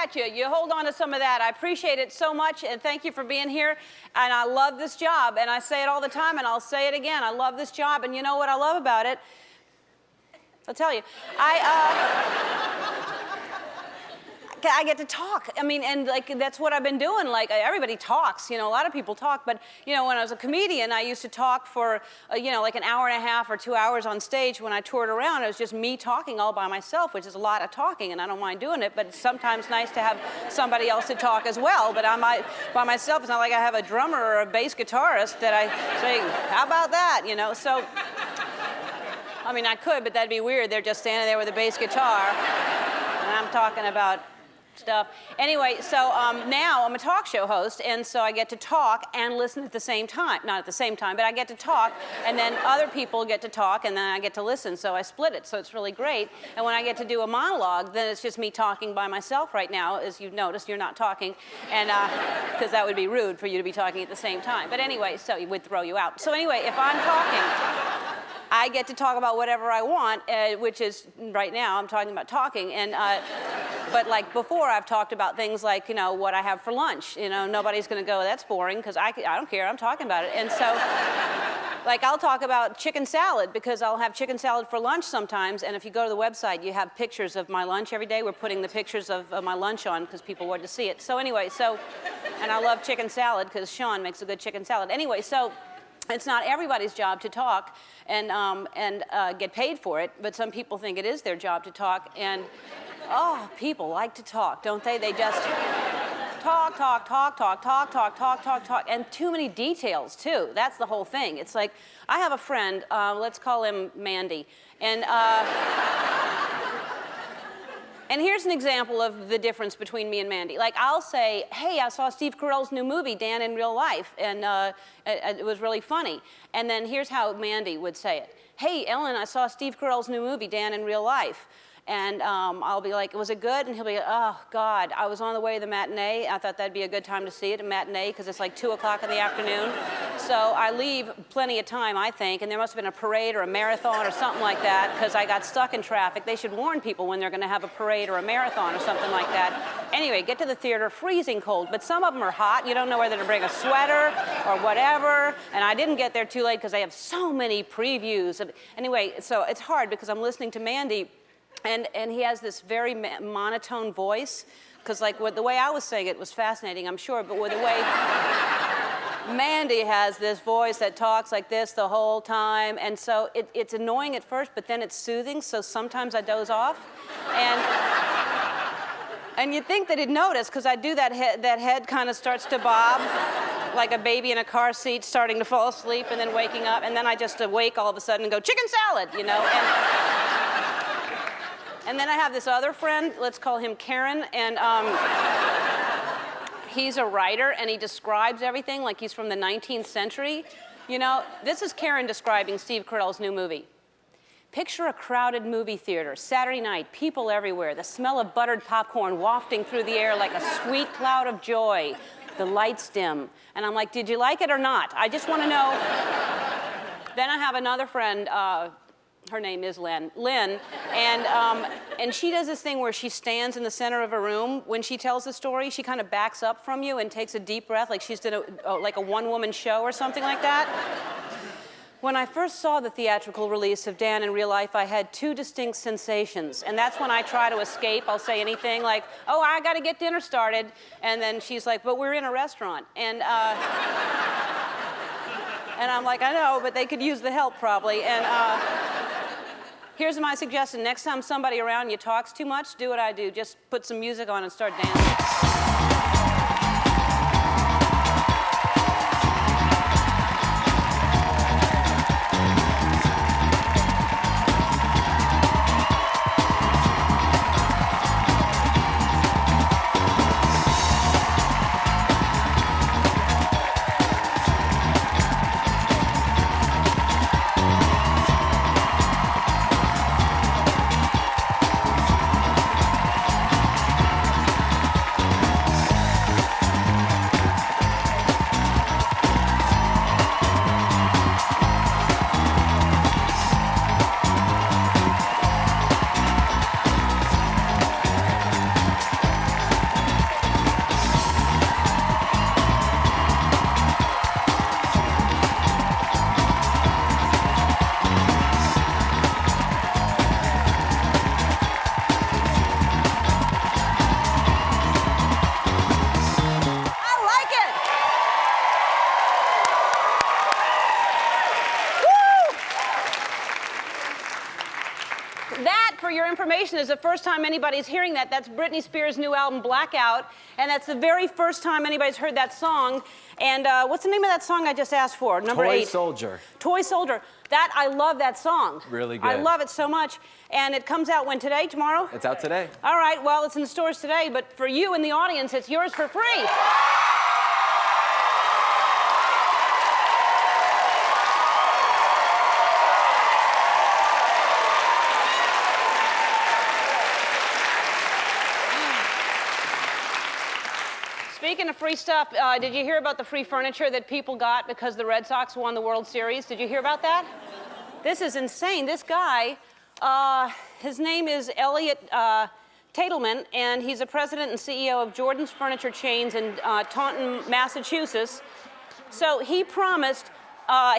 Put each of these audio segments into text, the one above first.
at you. You hold on to some of that. I appreciate it so much, and thank you for being here. And I love this job, and I say it all the time, and I'll say it again. I love this job, and you know what I love about it? I'll tell you. I get to talk. I mean, and like that's what I've been doing. Like everybody talks, you know, a lot of people talk. But you know, when I was a comedian, I used to talk for you know, like an hour and a half or 2 hours on stage. When I toured around, it was just me talking all by myself, which is a lot of talking, and I don't mind doing it. But it's sometimes nice to have somebody else to talk as well. But by myself, it's not like I have a drummer or a bass guitarist that I say, "How about that?" You know, so. I mean, I could, but that'd be weird. They're just standing there with a bass guitar, and I'm talking about stuff. Anyway, so now I'm a talk show host, and so I get to talk and listen at the same time. Not at the same time, but I get to talk, and then other people get to talk, and then I get to listen, so I split it, so it's really great. And when I get to do a monologue, then it's just me talking by myself right now. As you've noticed, you're not talking, and because that would be rude for you to be talking at the same time. But anyway, so it would throw you out. So anyway, if I'm talking, I get to talk about whatever I want, which is, right now, I'm talking about talking. And, but like before, I've talked about things like, you know, what I have for lunch. You know, nobody's going to go, that's boring, because I don't care, I'm talking about it. And so, like, I'll talk about chicken salad, because I'll have chicken salad for lunch sometimes. And if you go to the website, you have pictures of my lunch every day. We're putting the pictures of my lunch on, because people want to see it. So anyway, and I love chicken salad, because Sean makes a good chicken salad. Anyway, so. It's not everybody's job to talk and get paid for it, but some people think it is their job to talk. And, oh, people like to talk, don't they? They just talk, and too many details, too. That's the whole thing. It's like, I have a friend, let's call him Mandy, and here's an example of the difference between me and Mandy. Like, I'll say, hey, I saw Steve Carell's new movie, Dan in Real Life, and it was really funny. And then here's how Mandy would say it. Hey, Ellen, I saw Steve Carell's new movie, Dan in Real Life. And I'll be like, was it good? And he'll be, oh, God, I was on the way to the matinee. I thought that'd be a good time to see it, a matinee, because it's like 2 o'clock in the afternoon. So I leave plenty of time, I think, and there must have been a parade or a marathon or something like that, because I got stuck in traffic. They should warn people when they're going to have a parade or a marathon or something like that. Anyway, get to the theater, freezing cold, but some of them are hot. You don't know whether to bring a sweater or whatever. And I didn't get there too late because I have so many previews. Anyway, so it's hard because I'm listening to Mandy. And he has this very monotone voice, because like the way I was saying it was fascinating, I'm sure, but with the way Mandy has this voice that talks like this the whole time, and so it's annoying at first, but then it's soothing, so sometimes I doze off. And you'd think that he'd notice, because I do that head kind of starts to bob, like a baby in a car seat starting to fall asleep and then waking up, and then I just awake all of a sudden and go, chicken salad, you know. And then I have this other friend, let's call him Karen, and he's a writer, and he describes everything like he's from the 19th century. You know, this is Karen describing Steve Carell's new movie. Picture a crowded movie theater, Saturday night, people everywhere, the smell of buttered popcorn wafting through the air like a sweet cloud of joy. The lights dim. And I'm like, did you like it or not? I just want to know. Then I have another friend, her name is Lynn, and she does this thing where she stands in the center of a room. When she tells the story, she kind of backs up from you and takes a deep breath, like she's done like a one-woman show or something like that. When I first saw the theatrical release of Dan in Real Life, I had two distinct sensations, and that's when I try to escape. I'll say anything like, oh, I got to get dinner started, and then she's like, but we're in a restaurant, and I'm like, I know, but they could use the help probably, and here's my suggestion. Next time somebody around you talks too much, do what I do. Just put some music on and start dancing. Conversation is the first time anybody's hearing that. That's Britney Spears' new album, Blackout, and that's the very first time anybody's heard that song. And what's the name of that song I just asked for? Number 8. Toy Soldier. Toy Soldier. I love that song. Really good. I love it so much. And it comes out when, today, tomorrow? It's out today. All right, well, it's in the stores today, but for you in the audience, it's yours for free. Speaking of free stuff, did you hear about the free furniture that people got because the Red Sox won the World Series? Did you hear about that? This is insane. This guy, his name is Elliot Tatelman, and he's the president and CEO of Jordan's Furniture Chains in Taunton, Massachusetts. So he promised,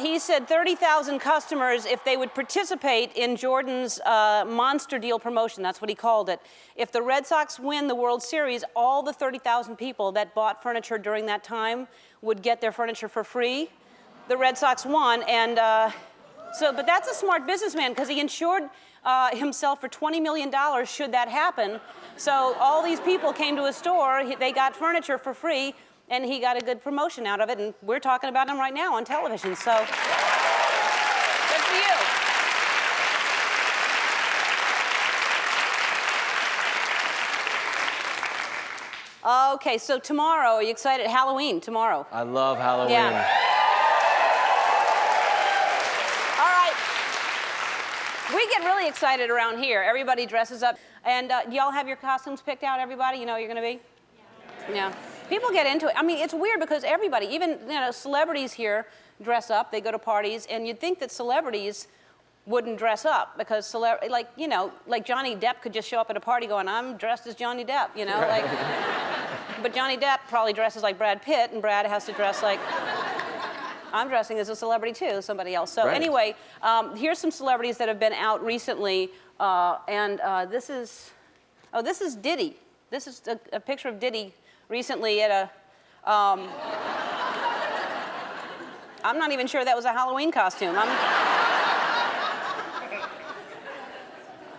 he said 30,000 customers if they would participate in Jordan's monster deal promotion. That's what he called it. If the Red Sox win the World Series, all the 30,000 people that bought furniture during that time would get their furniture for free. The Red Sox won, and but that's a smart businessman because he insured himself for $20 million should that happen. So all these people came to his store, they got furniture for free, and he got a good promotion out of it, and we're talking about him right now on television, so good for you. Okay, so tomorrow, are you excited? Halloween, tomorrow. I love Halloween. Yeah. All right. We get really excited around here. Everybody dresses up. And do y'all have your costumes picked out, everybody? You know what you're going to be? Yeah. People get into it. I mean, it's weird because everybody, even celebrities here dress up. They go to parties, and you'd think that celebrities wouldn't dress up because like Johnny Depp could just show up at a party going, "I'm dressed as Johnny Depp," like. But Johnny Depp probably dresses like Brad Pitt, and Brad has to dress like. I'm dressing as a celebrity too, somebody else. So anyway, here's some celebrities that have been out recently, and this is Diddy. This is a picture of Diddy recently at a. I'm not even sure that was a Halloween costume.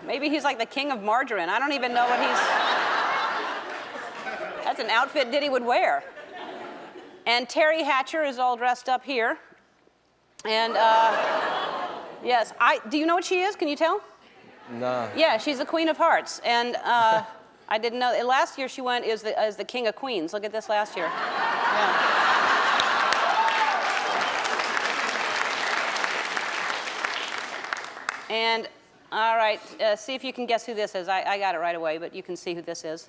Maybe he's like the king of margarine. I don't even know what he's. That's an outfit Diddy would wear. And Terry Hatcher is all dressed up here. And yes, do you know what she is? Can you tell? No. Yeah, she's the Queen of Hearts. And I didn't know. Last year she went as the King of Queens. Look at this last year. Yeah. And all right, see if you can guess who this is. I got it right away, but you can see who this is.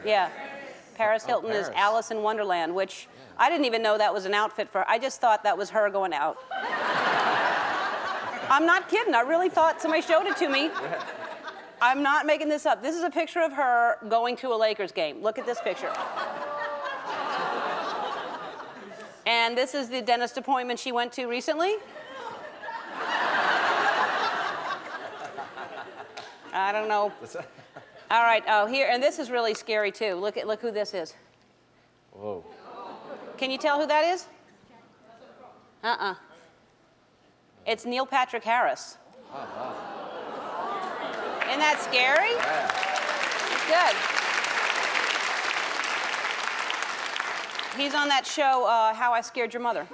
Yeah. Paris Hilton is Alice in Wonderland, which I didn't even know that was an outfit for. I just thought that was her going out. I'm not kidding. I really thought somebody showed it to me. I'm not making this up. This is a picture of her going to a Lakers game. Look at this picture. And this is the dentist appointment she went to recently. I don't know. All right, here, and this is really scary too. Look who this is. Whoa. Can you tell who that is? It's Neil Patrick Harris. Oh, wow. Isn't that scary? Yeah. Good. He's on that show, How I Scared Your Mother.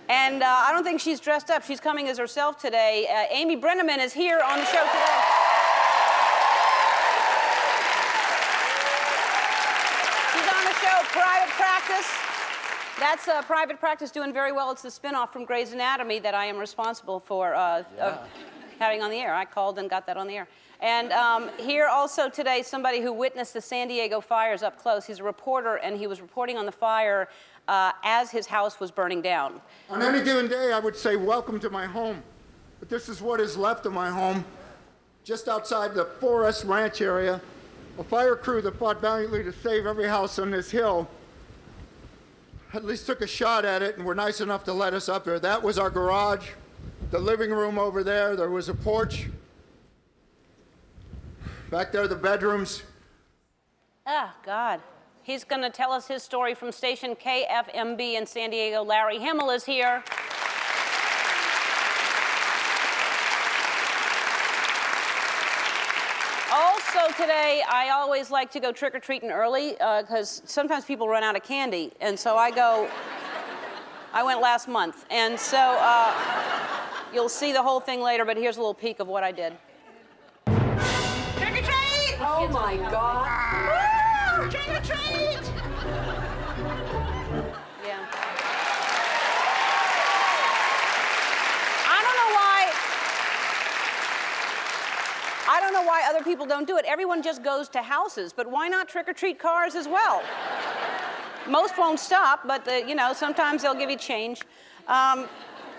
And I don't think she's dressed up. She's coming as herself today. Amy Brenneman is here on the show today. She's on the show, Private Practice. That's Private Practice doing very well. It's the spinoff from Grey's Anatomy that I am responsible for having on the air. I called and got that on the air. And here also today, somebody who witnessed the San Diego fires up close. He's a reporter, and he was reporting on the fire as his house was burning down. On any given day, I would say, welcome to my home. But this is what is left of my home. Just outside the Forest Ranch area, a fire crew that fought valiantly to save every house on this hill at least took a shot at it and were nice enough to let us up there. That was our garage. The living room over there, there was a porch. Back there, the bedrooms. Ah, God. He's going to tell us his story from station KFMB in San Diego. Larry Heml is here. Also today, I always like to go trick-or-treating early because sometimes people run out of candy. And so I went last month. And so you'll see the whole thing later, but here's a little peek of what I did. Trick-or-treat! Oh my God. Woo! Trick-or-treat! Yeah. I don't know why other people don't do it. Everyone just goes to houses, but why not trick-or-treat cars as well? Most won't stop, but sometimes they'll give you change.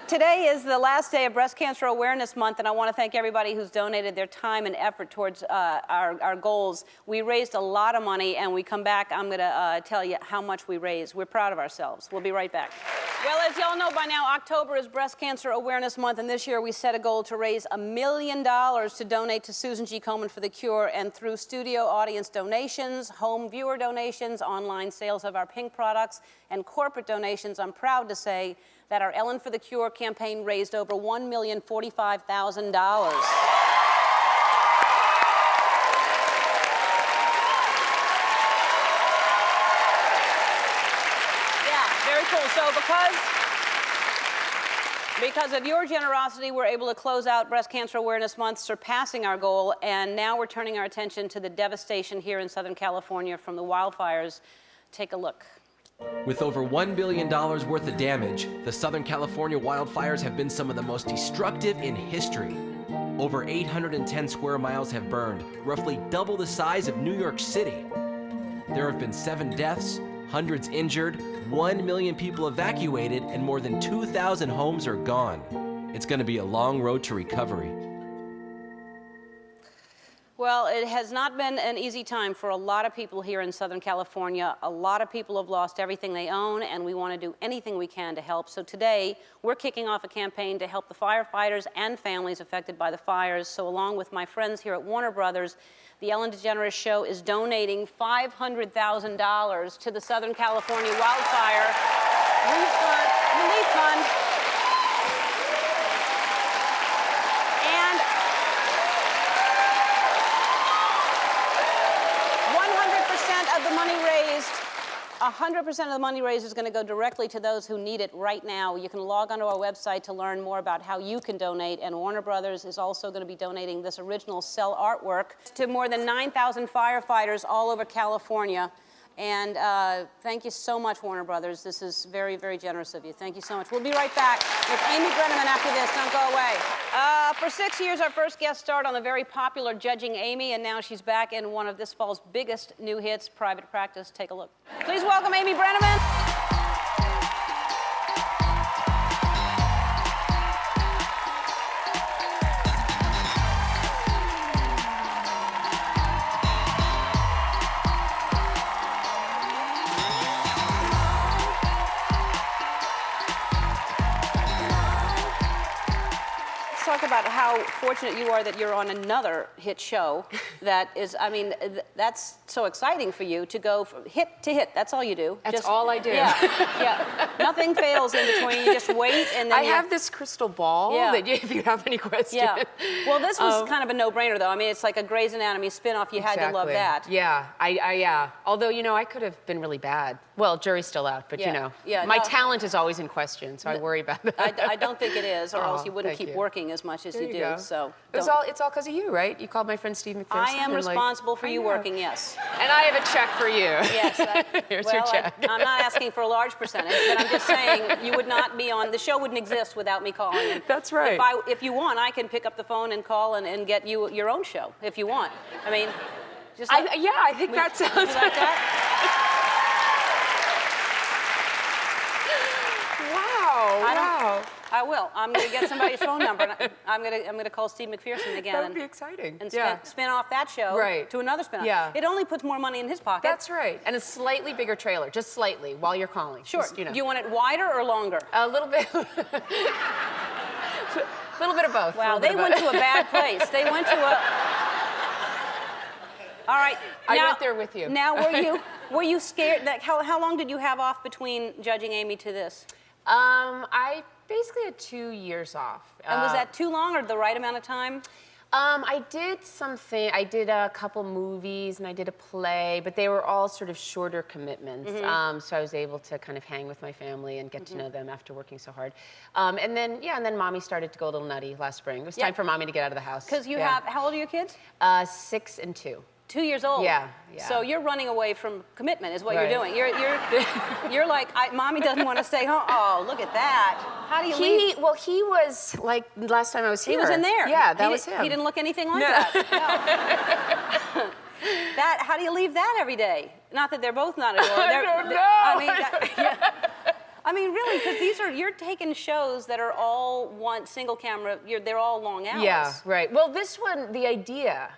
Today is the last day of Breast Cancer Awareness Month, and I want to thank everybody who's donated their time and effort towards our goals. We raised a lot of money, and we come back, I'm going to tell you how much we raised. We're proud of ourselves. We'll be right back. Well, as y'all know by now, October is Breast Cancer Awareness Month, and this year we set a goal to raise $1 million to donate to Susan G. Komen for the Cure, and through studio audience donations, home viewer donations, online sales of our pink products, and corporate donations, I'm proud to say that our Ellen for the Cure campaign raised over $1,045,000. So because of your generosity, we're able to close out Breast Cancer Awareness Month, surpassing our goal, and now we're turning our attention to the devastation here in Southern California from the wildfires. Take a look. With over $1 billion worth of damage, the Southern California wildfires have been some of the most destructive in history. Over 810 square miles have burned, roughly double the size of New York City. There have been 7 deaths, hundreds injured, 1 million people evacuated, and more than 2,000 homes are gone. It's going to be a long road to recovery. Well, it has not been an easy time for a lot of people here in Southern California. A lot of people have lost everything they own, and we want to do anything we can to help. So today, we're kicking off a campaign to help the firefighters and families affected by the fires. So along with my friends here at Warner Brothers, The Ellen DeGeneres Show is donating $500,000 to the Southern California Wildfire Relief Fund. And 100% of the money raised, 100% of the money raised is going to go directly to those who need it right now. You can log onto our website to learn more about how you can donate, and Warner Brothers is also going to be donating this original cell artwork to more than 9,000 firefighters all over California. And thank you so much, Warner Brothers. This is very, very generous of you. Thank you so much. We'll be right back with Amy Brenneman after this. Don't go away. For 6 years, our first guest starred on the very popular Judging Amy, and now she's back in one of this fall's biggest new hits, Private Practice. Take a look. Please welcome Amy Brenneman. Talk about how fortunate you are that you're on another hit show that is, I mean, that's so exciting for you to go from hit to hit. That's all you do. That's all I do. Yeah, yeah. Nothing fails in between. You just wait and then I have this crystal ball that if you have any questions. Yeah. Well, this was kind of a no-brainer, though. I mean, it's like a Grey's Anatomy spin-off. You had to love that. Yeah, yeah. Although, I could have been really bad. Well, jury's still out, but my talent is always in question, so I worry about that. I don't think it is, or else you wouldn't keep working as much as you do. Go. So it's all because of you, right? You called my friend Steve McPherson. I am responsible for you working, yes. And I have a check for you. Yes. Here's your check. I'm not asking for a large percentage, but I'm just saying you would not be on. The show wouldn't exist without me calling. And that's right. If you want, I can pick up the phone and call and get you your own show if you want. I mean, just I think that sounds like that. Wow. I will. I'm going to get somebody's phone number. And I'm going to call Steve McPherson again. That would be exciting. And spin off that show to another spin-off. Yeah. It only puts more money in his pocket. That's right. And a slightly bigger trailer, just slightly, while you're calling. Sure. Just, Do you want it wider or longer? A little bit. A little bit of both. Wow, they went to a bad place. They went to a... All right. I went there with you. Now, were you scared? How long did you have off between Judging Amy to this? I basically had 2 years off. And was that too long or the right amount of time? I did something. I did a couple movies and I did a play, but they were all sort of shorter commitments. So I was able to kind of hang with my family and get to know them after working so hard. And then Mommy started to go a little nutty last spring. It was time for Mommy to get out of the house. Because you have, how old are your kids? 6 and 2. 2 years old. Yeah. So you're running away from commitment, is what you're doing. You're like, Mommy doesn't want to stay home. Oh, look at that. How do you leave? Well, he was like last time I was here. He was in there. Yeah, that was him. He didn't look anything like that. No. How do you leave that every day? Not that they're both not adorable. I don't know. I mean, really, because you're taking shows that are all one single camera. They're all long hours. Yeah, right. Well, this one, the idea.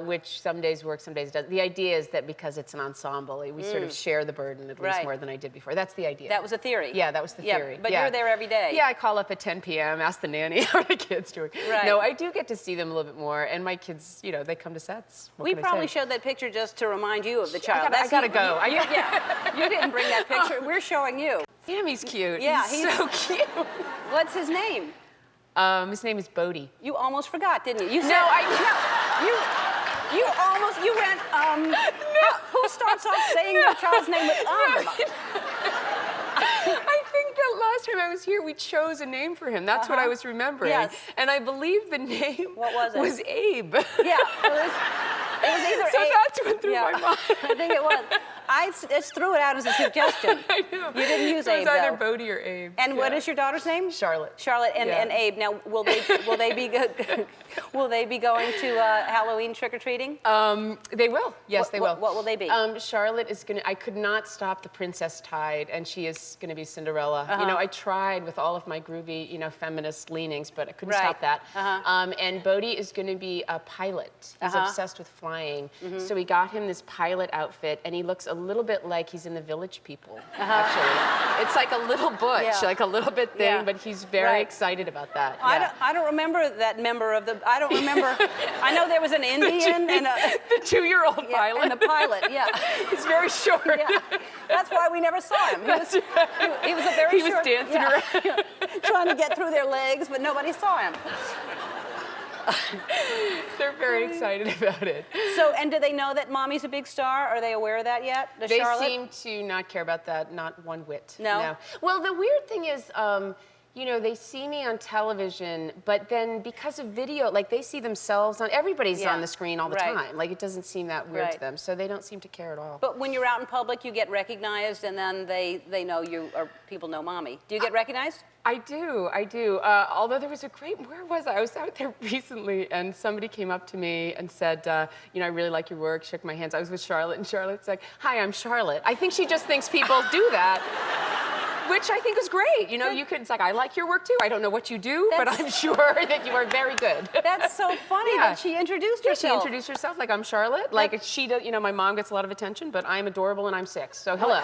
Which some days works, some days doesn't. The idea is that because it's an ensemble, we sort of share the burden at least more than I did before. That's the idea. That was a theory. Yeah, that was the theory. But you're there every day. Yeah, I call up at 10 p.m., ask the nanny how are the kids doing. Right. No, I do get to see them a little bit more, and my kids, they come to sets. We probably showed that picture just to remind you of the child. I gotta go. You didn't bring that picture. We're showing you. Sammy's cute. Yeah, he's so cute. What's his name? His name is Bodie. You almost forgot, didn't you? You went, who starts off saying their child's name with I think that last time I was here, we chose a name for him. That's what I was remembering. Yes. And I believe the name was Abe. Yeah, it was either so Abe. that's what threw my mind. I think it was. I just threw it out as a suggestion. I know. You didn't use Abe, It was either though. Bodie or Abe. And what is your daughter's name? Charlotte. Charlotte and Abe. Now, will they be going to Halloween trick-or-treating? They will. Yes, they will. What will they be? Charlotte is I could not stop the Princess Tide, and she is going to be Cinderella. I tried with all of my groovy, feminist leanings, but I couldn't stop that. And Bodie is going to be a pilot. He's obsessed with flying. So we got him this pilot outfit, and he looks a little bit like he's in the Village People, actually. It's like a little butch, like a little bit thin, but he's very excited about that. I don't remember that member of the, I don't remember, I know there was an Indian and the 2-year-old pilot. And the pilot, He's very short. Yeah. That's why we never saw him. He was a very short. He was dancing around. Trying to get through their legs, but nobody saw him. They're very excited about it. So, and do they know that Mommy's a big star? Are they aware of that yet? They Charlotte? seem to not care about that, not one whit. No? Well, the weird thing is, they see me on television, but then because of video, like they see themselves everybody's on the screen all the time. Like it doesn't seem that weird to them, so they don't seem to care at all. But when you're out in public, you get recognized, and then they know you, or people know Mommy. Do you get recognized? I do. Although there was where was I? I was out there recently, and somebody came up to me and said, I really like your work, shook my hands. I was with Charlotte, and Charlotte's like, hi, I'm Charlotte. I think she just thinks people do that. Which I think is great. It's like, I like your work too. I don't know what you do, but I'm sure that you are very good. That's so funny that she introduced herself. She introduced herself like, I'm Charlotte. Like, she does, my mom gets a lot of attention, but I'm adorable and I'm 6. So, hello.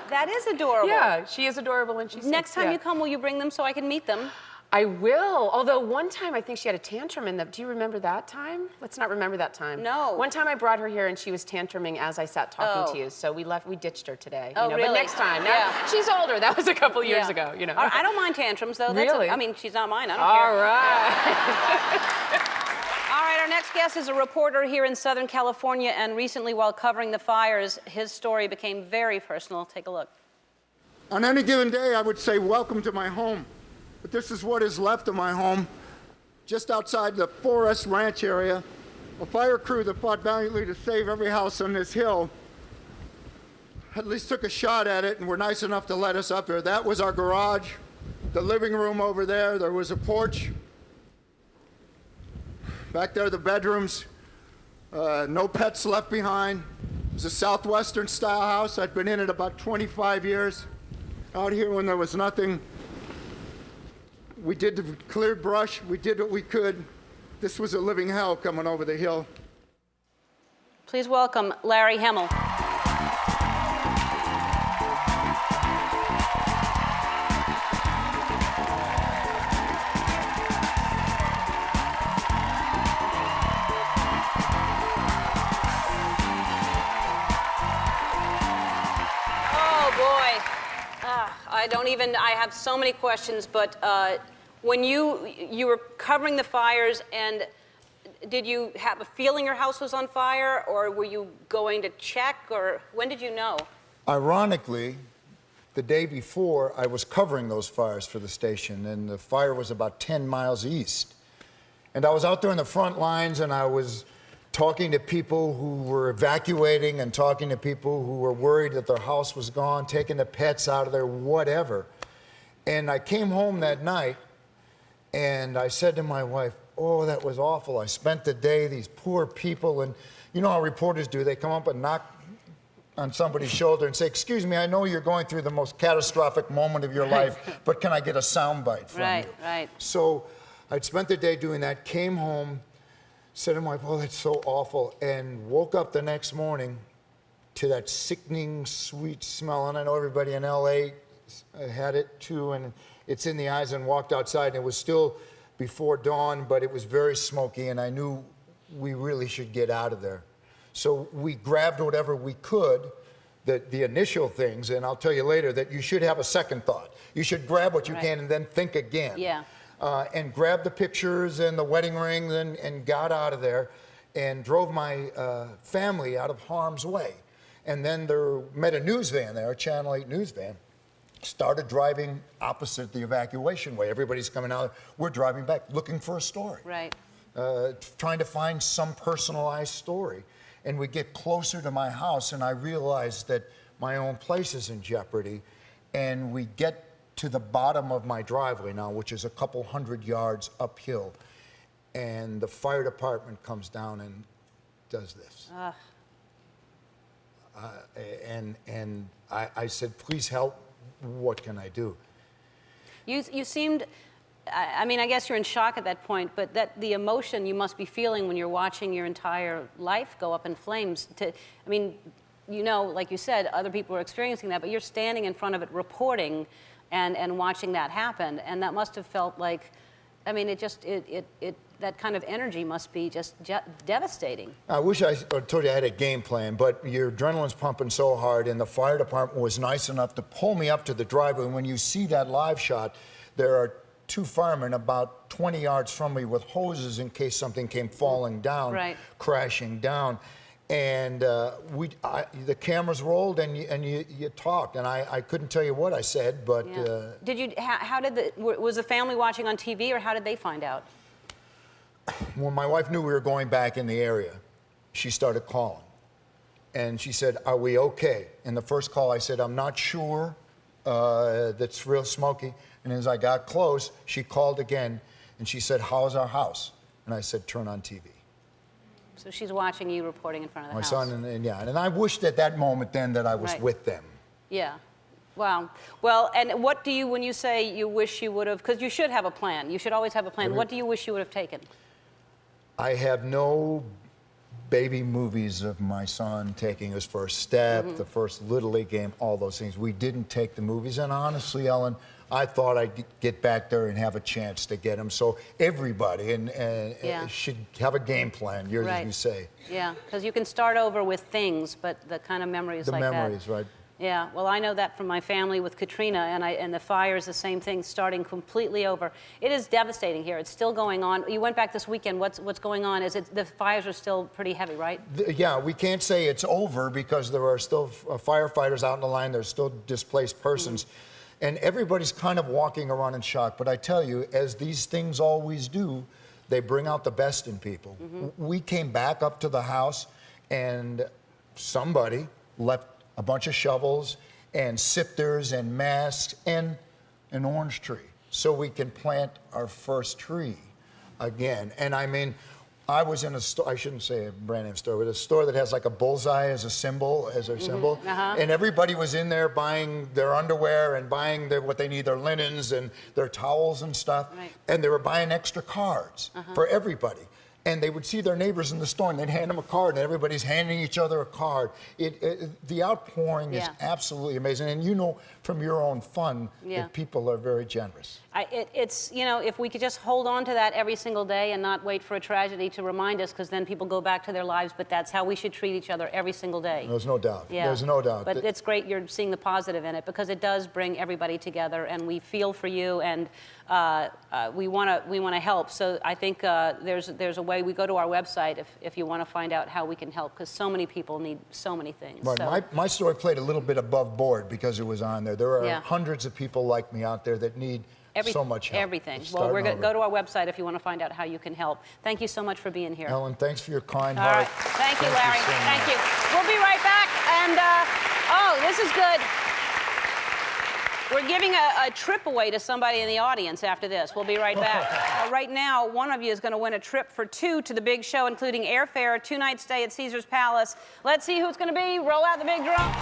That is adorable. Yeah, she is adorable and she's 6. Next time you come, will you bring them so I can meet them? I will. Although one time I think she had a tantrum in the. Do you remember that time? Let's not remember that time. No. One time I brought her here and she was tantruming as I sat talking to you. So we ditched her today. Oh, really? But next time. Now, she's older. That was a couple years ago. I don't mind tantrums though. Really? She's not mine. I don't care. All right. All right, our next guest is a reporter here in Southern California, and recently while covering the fires, his story became very personal. Take a look. On any given day, I would say, welcome to my home. But this is what is left of my home. Just outside the Forest Ranch area, a fire crew that fought valiantly to save every house on this hill at least took a shot at it and were nice enough to let us up there. That was our garage, the living room over there. There was a porch. Back there, the bedrooms. No pets left behind. It was a Southwestern style house. I'd been in it about 25 years. Out here when there was nothing. We did the cleared brush. We did what we could. This was a living hell coming over the hill. Please welcome Larry Heml. I have so many questions, but when you were covering the fires, and did you have a feeling your house was on fire, or were you going to check, or when did you know? Ironically, the day before, I was covering those fires for the station, and the fire was about 10 miles east. And I was out there in the front lines, and I was talking to people who were evacuating and talking to people who were worried that their house was gone, taking the pets out of there, whatever. And I came home that night, and I said to my wife, oh, that was awful. I spent the day, these poor people, and you know how reporters do, they come up and knock on somebody's shoulder and say, excuse me, I know you're going through the most catastrophic moment of your life, but can I get a soundbite from you? Right. So I'd spent the day doing that, came home, said to my wife, oh, that's so awful, and woke up the next morning to that sickening, sweet smell. And I know everybody in LA had it too, and it's in the eyes, and walked outside, and it was still before dawn, but it was very smoky, and I knew we really should get out of there. So we grabbed whatever we could, the initial things, and I'll tell you later that you should have a second thought. You should grab what you can and then think again. Yeah. And grabbed the pictures and the wedding ring and got out of there and drove my family out of harm's way. And then met a news van there, a Channel 8 news van, started driving opposite the evacuation way. Everybody's coming out. We're driving back, looking for a story. Right. Trying to find some personalized story. And we get closer to my house, and I realize that my own place is in jeopardy. And we get to the bottom of my driveway now, which is a couple 100 yards uphill. And the fire department comes down and does this. And I said, please help. What can I do? You seemed, I mean, I guess you're in shock at that point, but the emotion you must be feeling when you're watching your entire life go up in flames. I mean, you know, like you said, other people are experiencing that, but you're standing in front of it reporting and watching that happen, and that must have felt like, I mean, that kind of energy must be just devastating. I wish I told you I had a game plan, but your adrenaline's pumping so hard, and the fire department was nice enough to pull me up to the driveway. And when you see that live shot, there are two firemen about 20 yards from me with hoses in case something came falling down, crashing down. And the cameras rolled, and you talked, and I couldn't tell you what I said, but... was the family watching on TV, or how did they find out? When my wife knew we were going back in the area, she started calling. And she said, are we okay? In the first call, I said, I'm not sure. That's real smoky. And as I got close, she called again, and she said, how's our house? And I said, turn on TV. So she's watching you reporting in front of the house. My son, and I wished at that moment then that I was with them. Yeah. Wow. Well, and what do you, when you say you wish you would have, because you should have a plan. You should always have a plan. What do you wish you would have taken? I have no baby movies of my son taking his first step, the first Little League game, all those things. We didn't take the movies, and honestly, Ellen, I thought I'd get back there and have a chance to get him. So everybody should have a game plan, as you say. Yeah, because you can start over with things, but the kind of memories like that. The memories, right. Yeah, well, I know that from my family with Katrina, and the fire is the same thing, starting completely over. It is devastating here. It's still going on. You went back this weekend. What's going on? The fires are still pretty heavy, right? Yeah, we can't say it's over because there are still firefighters out in the line. There's still displaced persons. And everybody's kind of walking around in shock. But I tell you, as these things always do, they bring out the best in people. We came back up to the house, and somebody left a bunch of shovels and sifters and masks and an orange tree so we can plant our first tree again. And I mean, I was in a store, I shouldn't say a brand name store, but a store that has like a bullseye as a symbol, as their symbol. And everybody was in there buying their underwear and buying what they need, their linens and their towels and stuff. And they were buying extra cards for everybody. and they would see their neighbors in the store, and they'd hand them a card, and everybody's handing each other a card. The outpouring is absolutely amazing, and you know from your own fund that people are very generous. It's, you know, if we could just hold on to that every single day and not wait for a tragedy to remind us, because then people go back to their lives, but that's how we should treat each other every single day. There's no doubt. Yeah. There's no doubt. But it's great you're seeing the positive in it, because it does bring everybody together, and we feel for you, and we want to help. So I think there's a way. We go to our website if you want to find out how we can help, because so many people need so many things. Right. So. My story played a little bit above board because it was on there. There are hundreds of people like me out there that need so much help. Everything. Well, we're going to go to our website if you want to find out how you can help. Thank you so much for being here. Ellen, thanks for your kind All heart. right. Thank you, Larry. Thank you. We'll be right back. And, oh, this is good. We're giving a trip away to somebody in the audience after this. We'll be right back. Right now, one of you is going to win a trip for two to the big show, including airfare, 2-night stay at Caesar's Palace. Let's see who it's going to be. Roll out the big drum.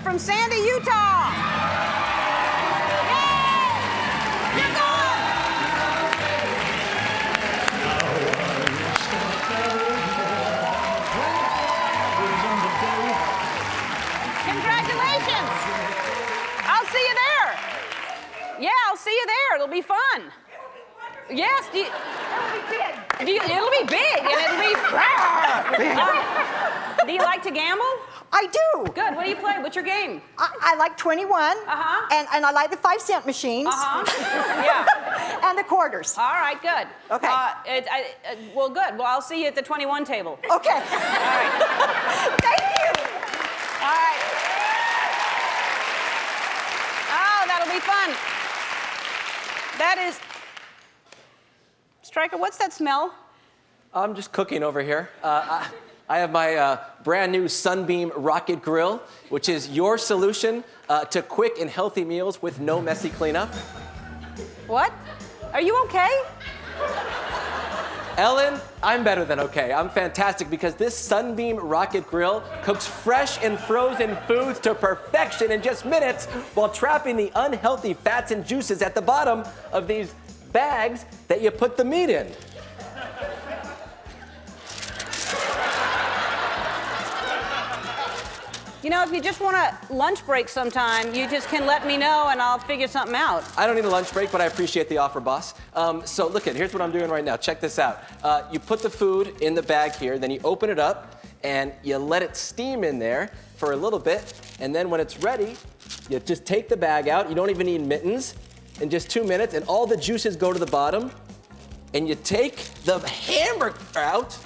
From Sandy, Utah. Yay! You're going! Congratulations! I'll see you there. Yeah, I'll see you there. It'll be fun. Yes, it'll be big, and it'll be. Do you like to gamble? I do. Good. What do you play? What's your game? I like 21. And I like the 5-cent machines. Yeah. And the quarters. All right. Good. Okay. Well, good. Well, I'll see you at the 21 table. Okay. All right. Thank you. All right. Oh, that'll be fun. That is. Stryker, what's that smell? I'm just cooking over here. I have my brand new Sunbeam Rocket Grill, which is your solution to quick and healthy meals with no messy cleanup. What? Are you okay? Ellen, I'm better than okay. I'm fantastic because this Sunbeam Rocket Grill cooks fresh and frozen foods to perfection in just minutes while trapping the unhealthy fats and juices at the bottom of these bags that you put the meat in. You know, if you just want a lunch break sometime, you just can let me know and I'll figure something out. I don't need a lunch break, but I appreciate the offer, boss. So look, here's what I'm doing right now. Check this out. You put the food in the bag here, then you open it up, and you let it steam in there for a little bit, and then when it's ready, you just take the bag out. You don't even need mittens. In just 2 minutes, and all the juices go to the bottom, and you take the hamburger out,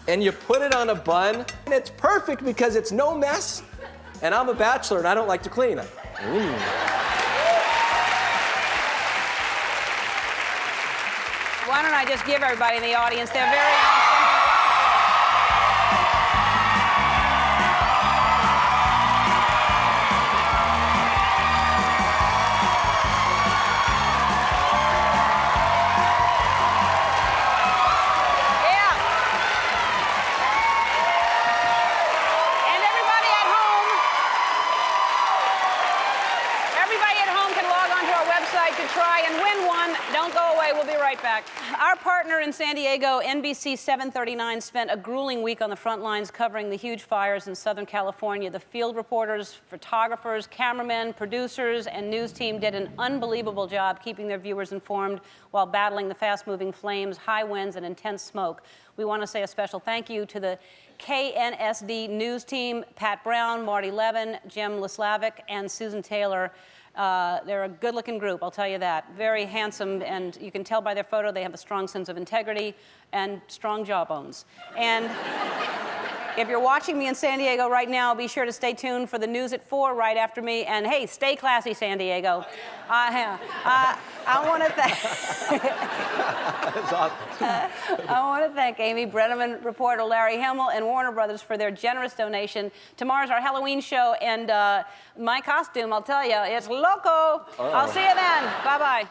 and you put it on a bun, and it's perfect because it's no mess, and I'm a bachelor and I don't like to clean. Why don't I just give everybody in the audience, they're very awesome. Back. Our partner in San Diego, NBC 739, spent a grueling week on the front lines covering the huge fires in Southern California. The field reporters, photographers, cameramen, producers, and news team did an unbelievable job keeping their viewers informed while battling the fast-moving flames, high winds, and intense smoke. We want to say a special thank you to the KNSD news team, Pat Brown, Marty Levin, Jim Lislavic, and Susan Taylor. They're a good-looking group, I'll tell you that. Very handsome, and you can tell by their photo they have a strong sense of integrity and strong jawbones. And If you're watching me in San Diego right now, be sure to stay tuned for the news at 4 right after me. And hey, stay classy, San Diego. I want to thank. That's awesome. I want to thank Amy Brenneman, reporter Larry Heml, and Warner Brothers for their generous donation. Tomorrow's our Halloween show, and my costume, I'll tell you, it's loco. I'll see you then. Bye-bye.